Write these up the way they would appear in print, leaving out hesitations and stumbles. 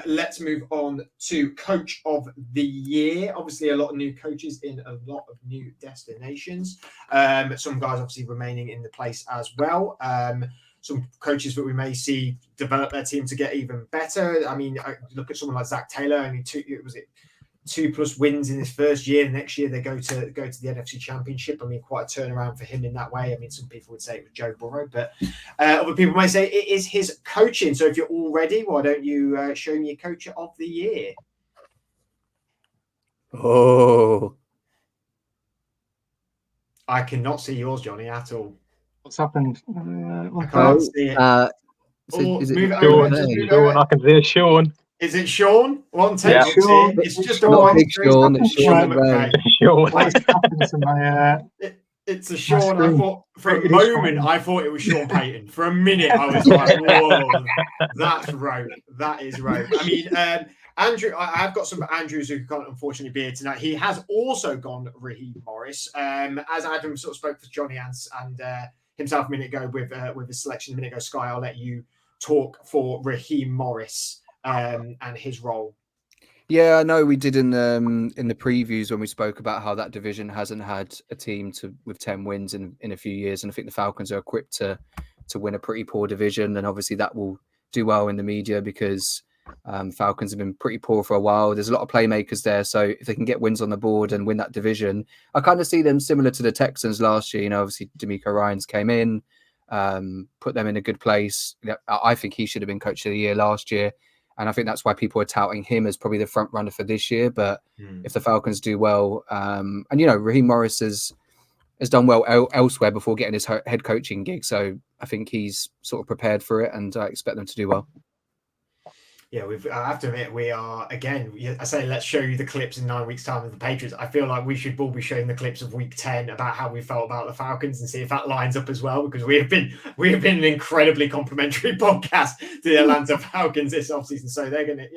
Let's move on to Coach of the Year. Obviously, a lot of new coaches in a lot of new destinations. Some guys obviously remaining in the place as well. Some coaches that we may see develop their team to get even better. I mean, look at someone like Zach Taylor. Only 2+ wins in his first year. Next year they go to the NFC Championship. I mean, quite a turnaround for him in that way. I mean, some people would say it was Joe Burrow, but other people may say it is his coaching. So if you're all ready, why don't you show me your Coach of the Year? Oh, I cannot see yours, Johnny, at all. What's happened? I can't see it. Is it move it Sean? over. Just move over. I can see Sean. Is it Sean? One take. Yeah, Sean. It's just not Big Sean. It's Sean McVay. It's a Sean. I thought for a moment I thought it was Sean Payton. For a minute I was like, "Whoa, that's rogue. That is rogue." I mean, Andrew. I've got some Andrews who can't unfortunately be here tonight. He has also gone Raheem Morris. As Adam sort of spoke for Johnny and himself a minute ago with his selection a minute ago. Sky, I'll let you talk for Raheem Morris and his role. Yeah, I know we did in the previews when we spoke about how that division hasn't had a team with 10 wins in a few years, and I think the Falcons are equipped to win a pretty poor division, and obviously that will do well in the media because Falcons have been pretty poor for a while. There's a lot of playmakers there, so if they can get wins on the board and win that division, I kind of see them similar to the Texans last year. You know, obviously D'Amico Ryans came in, put them in a good place. I think he should have been Coach of the Year last year. And I think that's why people are touting him as probably the front runner for this year. But if the Falcons do well, and Raheem Morris has done well elsewhere before getting his head coaching gig, so I think he's sort of prepared for it, and I expect them to do well. Yeah, I have to admit, we are, again, I say let's show you the clips in 9 weeks' time of the Patriots. I feel like we should all be showing the clips of week 10 about how we felt about the Falcons and see if that lines up as well, because we have been an incredibly complimentary podcast to the Atlanta Falcons this offseason. So they're going to,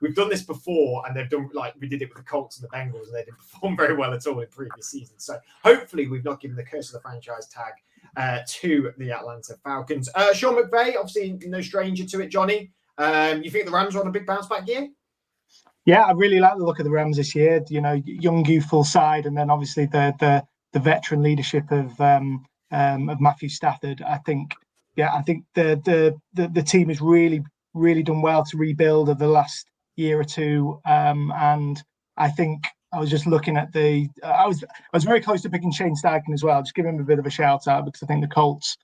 we've done this before, and they've done, like we did it with the Colts and the Bengals, and they didn't perform very well at all in previous seasons. So hopefully we've not given the curse of the franchise tag to the Atlanta Falcons. Sean McVay, obviously no stranger to it, Johnny. You think the Rams are on a big bounce back year? Yeah, I really like the look of the Rams this year. Young, youthful side, and then obviously the veteran leadership of Matthew Stafford. I think the team has really done well to rebuild over the last year or two. And I think I was just looking at I was very close to picking Shane Steichen as well. Just give him a bit of a shout out because I think the Colts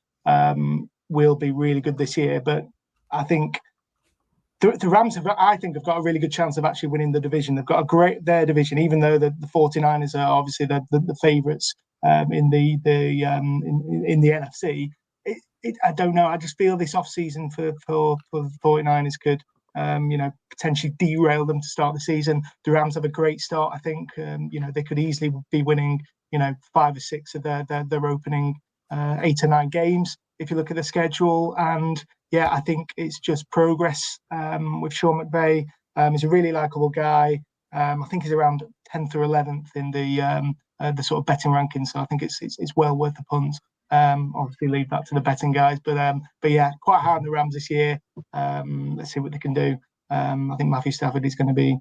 will be really good this year. But I think the Rams have got a really good chance of actually winning the division. They've got their division, even though the 49ers are obviously the favourites in the NFC. I don't know. I just feel this offseason for the 49ers could potentially derail them to start the season. The Rams have a great start. I think they could easily be winning 5 or 6 of their opening 8 or 9 games if you look at the schedule. And yeah, I think it's just progress with Sean McVay. He's a really likable guy. I think he's around 10th or 11th in the sort of betting rankings. So I think it's well worth the punt. Obviously leave that to the betting guys, but yeah, quite high on the Rams this year. Let's see what they can do. I think Matthew Stafford is going to be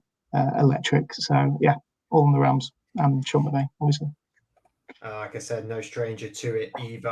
electric. So yeah, all on the Rams and Sean McVay, obviously. Like I said, no stranger to it either.